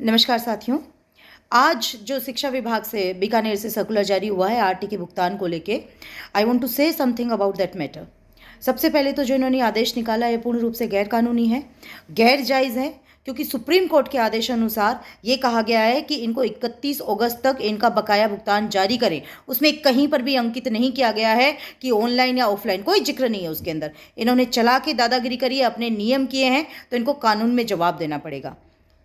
नमस्कार साथियों। आज जो शिक्षा विभाग से बीकानेर से सर्कुलर जारी हुआ है आरटी के भुगतान को लेके, I want to say something about that matter. सबसे पहले तो जो इन्होंने आदेश निकाला है पूर्ण रूप से गैर कानूनी है, गैर जायज़ है, क्योंकि सुप्रीम कोर्ट के आदेश अनुसार ये कहा गया है कि इनको 31 अगस्त तक इनका बकाया भुगतान जारी करें। उसमें कहीं पर भी अंकित नहीं किया गया है कि ऑनलाइन या ऑफलाइन, कोई जिक्र नहीं है उसके अंदर। इन्होंने चला के दादागिरी करी है, अपने नियम किए हैं, तो इनको कानून में जवाब देना पड़ेगा।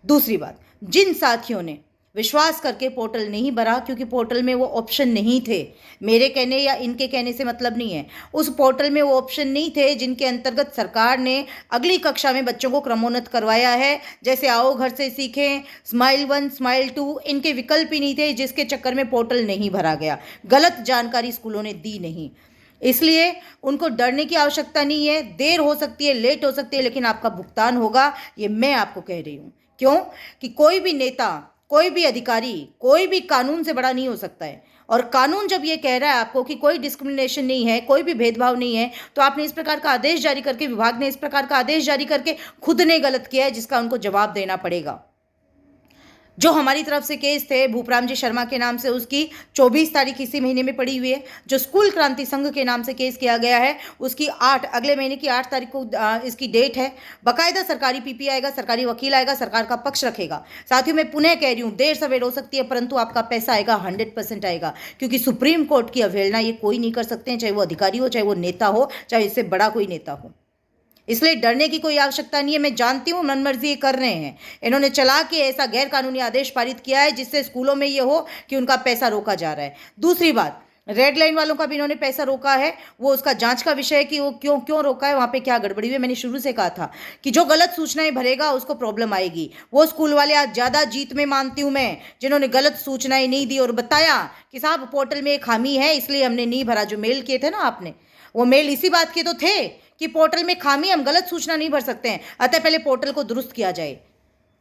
दूसरी बात, जिन साथियों ने विश्वास करके पोर्टल नहीं भरा, क्योंकि पोर्टल में वो ऑप्शन नहीं थे, मेरे कहने या इनके कहने से मतलब नहीं है, उस पोर्टल में वो ऑप्शन नहीं थे जिनके अंतर्गत सरकार ने अगली कक्षा में बच्चों को क्रमोन्नत करवाया है। जैसे आओ घर से सीखें, स्माइल 1 स्माइल 2, इनके विकल्प ही नहीं थे, जिसके चक्कर में पोर्टल नहीं भरा गया। गलत जानकारी स्कूलों ने दी नहीं, इसलिए उनको डरने की आवश्यकता नहीं है। देर हो सकती है, लेट हो सकती है, लेकिन आपका भुगतान होगा, ये मैं आपको कह रही हूँ। क्यों? कि कोई भी नेता, कोई भी अधिकारी, कोई भी कानून से बड़ा नहीं हो सकता है। और कानून जब ये कह रहा है आपको कि कोई डिस्क्रिमिनेशन नहीं है, कोई भी भेदभाव नहीं है, तो आपने इस प्रकार का आदेश जारी करके, विभाग ने इस प्रकार का आदेश जारी करके खुद ने गलत किया है, जिसका उनको जवाब देना पड़ेगा। जो हमारी तरफ से केस थे भूपराम जी शर्मा के नाम से, उसकी 24 तारीख इसी महीने में पड़ी हुई है। जो स्कूल क्रांति संघ के नाम से केस किया गया है, उसकी अगले महीने की 8 तारीख को इसकी डेट है। बाकायदा सरकारी पीपी आएगा, सरकारी वकील आएगा, सरकार का पक्ष रखेगा। साथियों, मैं पुनः कह रही हूँ, देर सवेर हो सकती है, परंतु आपका पैसा आएगा, 100% आएगा, क्योंकि सुप्रीम कोर्ट की अवहेलना ये कोई नहीं कर सकते हैं, चाहे वो अधिकारी हो, चाहे वो नेता हो, चाहे इससे बड़ा कोई नेता हो। इसलिए डरने की कोई आवश्यकता नहीं है। मैं जानती हूँ मनमर्जी ये कर रहे हैं, इन्होंने चला के ऐसा गैर कानूनी आदेश पारित किया है जिससे स्कूलों में ये हो कि उनका पैसा रोका जा रहा है। दूसरी बात, रेड लाइन वालों का भी इन्होंने पैसा रोका है, वो उसका जांच का विषय है कि वो क्यों क्यों रोका है, वहाँ पे क्या गड़बड़ी हुई है। मैंने शुरू से कहा था कि जो गलत सूचनाएं भरेगा उसको प्रॉब्लम आएगी। वो स्कूल वाले आज ज़्यादा जीत में मानती हूँ मैं, जिन्होंने गलत सूचनाएं नहीं दी और बताया कि साहब पोर्टल में एक खामी है, इसलिए हमने नहीं भरा। जो मेल किए थे ना आपने, वो मेल इसी बात के तो थे कि पोर्टल में खामी, हम गलत सूचना नहीं भर सकते हैं, अतः पहले पोर्टल को दुरुस्त किया जाए।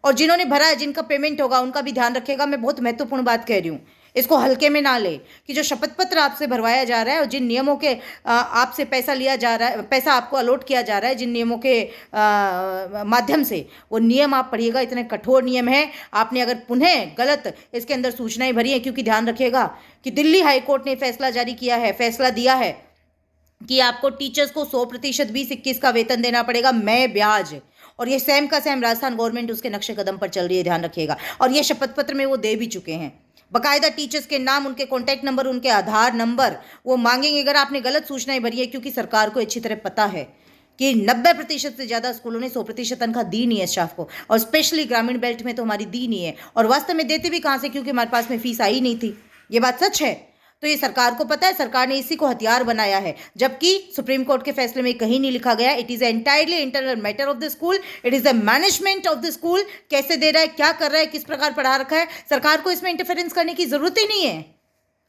और जिन्होंने भरा है, जिनका पेमेंट होगा, उनका भी ध्यान रखेगा। मैं बहुत महत्वपूर्ण बात कह रही हूँ, इसको हल्के में ना ले, कि जो शपथ पत्र आपसे भरवाया जा रहा है और जिन नियमों के आपसे पैसा लिया जा रहा है, पैसा आपको अलॉट किया जा रहा है, जिन नियमों के माध्यम से, वो नियम आप पढ़िएगा। इतने कठोर नियम है। आपने अगर पुनः गलत इसके अंदर सूचनाएं भरी हैं, क्योंकि ध्यान रखिएगा कि दिल्ली हाईकोर्ट ने फैसला जारी किया है, फैसला दिया है कि आपको टीचर्स को 100% 20-21 का वेतन देना पड़ेगा, मैं ब्याज। और ये सेम का सेम राजस्थान गवर्नमेंट उसके नक्शे कदम पर चल रही है, ध्यान रखिएगा। और ये शपथ पत्र में वो दे भी चुके हैं, बाकायदा टीचर्स के नाम, उनके कॉन्टैक्ट नंबर, उनके आधार नंबर वो मांगेंगे अगर आपने गलत सूचनाएं भरी है। क्योंकि सरकार को अच्छी तरह पता है कि 90% से ज़्यादा स्कूलों ने 100% तनख्वाह दी नहीं है स्टाफ को, और स्पेशली ग्रामीण बेल्ट में तो हमारी दी नहीं है। और वास्तव में देते भी कहाँ से, क्योंकि हमारे पास में फीस आई नहीं थी। ये बात सच है। तो ये सरकार को पता है, सरकार ने इसी को हथियार बनाया है, जबकि सुप्रीम कोर्ट के फैसले में कहीं नहीं लिखा गया it is entirely internal matter of the school, it is the management of the school. कैसे दे रहा है, क्या कर रहा है, किस प्रकार पढ़ा रखा है, सरकार को इसमें इंटरफेरेंस करने की जरूरत ही नहीं है।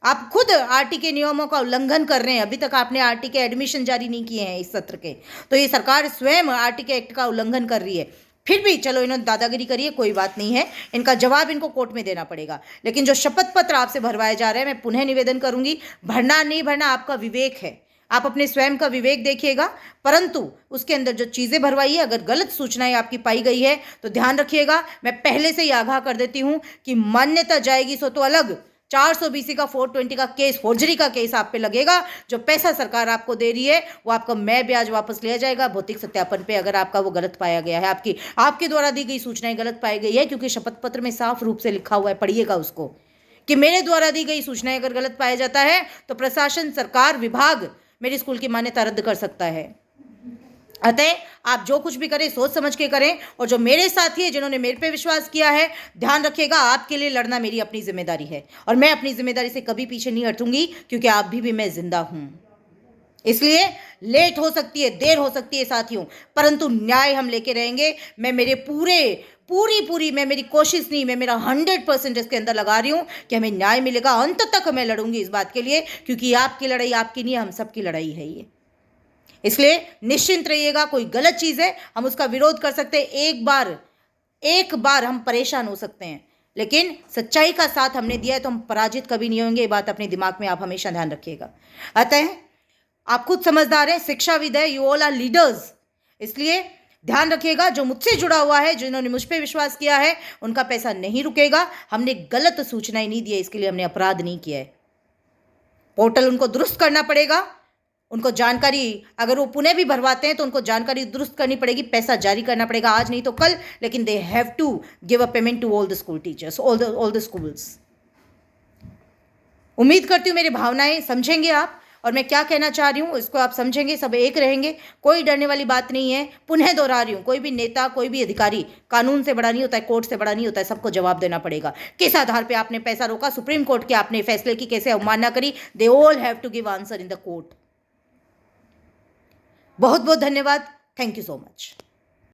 आप खुद आरटी के नियमों का उल्लंघन कर रहे हैं। अभी तक आपने आरटी के एडमिशन जारी नहीं किए हैं इस सत्र के, तो ये सरकार स्वयं आरटी के एक्ट का उल्लंघन कर रही है। फिर भी चलो, इन्होंने दादागिरी करी है, कोई बात नहीं है, इनका जवाब इनको कोर्ट में देना पड़ेगा। लेकिन जो शपथ पत्र आपसे भरवाए जा रहे हैं, मैं पुनः निवेदन करूंगी, भरना नहीं भरना आपका विवेक है, आप अपने स्वयं का विवेक देखिएगा। परंतु उसके अंदर जो चीज़ें भरवाई है, अगर गलत सूचनाएं आपकी पाई गई है तो ध्यान रखिएगा। मैं पहले से ही आगाह कर देती हूं कि मान्यता जाएगी सो तो अलग, 420 का 420 का केस, फॉर्जरी का केस आप पे लगेगा। जो पैसा सरकार आपको दे रही है वो आपका मैं ब्याज वापस लिया जाएगा भौतिक सत्यापन पे, अगर आपका वो गलत पाया गया है, आपके द्वारा दी गई सूचनाएं गलत पाई गई है। क्योंकि शपथ पत्र में साफ रूप से लिखा हुआ है, पढ़िएगा उसको, कि मेरे द्वारा दी गई सूचनाएं अगर गलत पाया जाता है तो प्रशासन, सरकार, विभाग मेरे स्कूल की मान्यता रद्द कर सकता है। अतः आप जो कुछ भी करें सोच समझ के करें। और जो मेरे साथी है, जिन्होंने मेरे पे विश्वास किया है, ध्यान रखिएगा, आपके लिए लड़ना मेरी अपनी जिम्मेदारी है, और मैं अपनी जिम्मेदारी से कभी पीछे नहीं हटूंगी, क्योंकि आप भी मैं जिंदा हूं। इसलिए लेट हो सकती है, देर हो सकती है साथियों, परंतु न्याय हम लेके रहेंगे। मैं मेरे पूरी मैं मेरी कोशिश नहीं, मैं मेरा 100% इसके अंदर लगा रही हूं कि हमें न्याय मिलेगा। अंत तक मैं लड़ूंगी इस बात के लिए, क्योंकि आपकी लड़ाई आपकी नहीं है, हम सबकी लड़ाई है ये। इसलिए निश्चिंत रहिएगा, कोई गलत चीज़ है हम उसका विरोध कर सकते हैं, एक बार हम परेशान हो सकते हैं, लेकिन सच्चाई का साथ हमने दिया है तो हम पराजित कभी नहीं होंगे। ये बात अपने दिमाग में आप हमेशा ध्यान रखिएगा। अतः आप खुद समझदार हैं, शिक्षाविद है, यू ऑल आर लीडर्स। इसलिए ध्यान रखिएगा, जो मुझसे जुड़ा हुआ है, जिन्होंने मुझ पे विश्वास किया है, उनका पैसा नहीं रुकेगा। हमने गलत सूचनाएं नहीं दी है, इसके लिए हमने अपराध नहीं किया है। पोर्टल उनको दुरुस्त करना पड़ेगा, उनको जानकारी, अगर वो पुनः भी भरवाते हैं तो उनको जानकारी दुरुस्त करनी पड़ेगी, पैसा जारी करना पड़ेगा, आज नहीं तो कल, लेकिन they have to give a payment to all the school teachers, all the schools. उम्मीद करती हूँ मेरी भावनाएं समझेंगे आप, और मैं क्या कहना चाह रही हूँ इसको आप समझेंगे, सब एक रहेंगे, कोई डरने वाली बात नहीं है। पुनः दोहरा रही हूँ, कोई भी नेता, कोई भी अधिकारी कानून से बड़ा नहीं होता है, कोर्ट से बड़ा नहीं होता है, सबको जवाब देना पड़ेगा। किस आधार पे आपने पैसा रोका, सुप्रीम कोर्ट के आपने फैसले की कैसे अवमानना करी, they all have to give answer in the court. बहुत बहुत धन्यवाद, थैंक यू सो मच।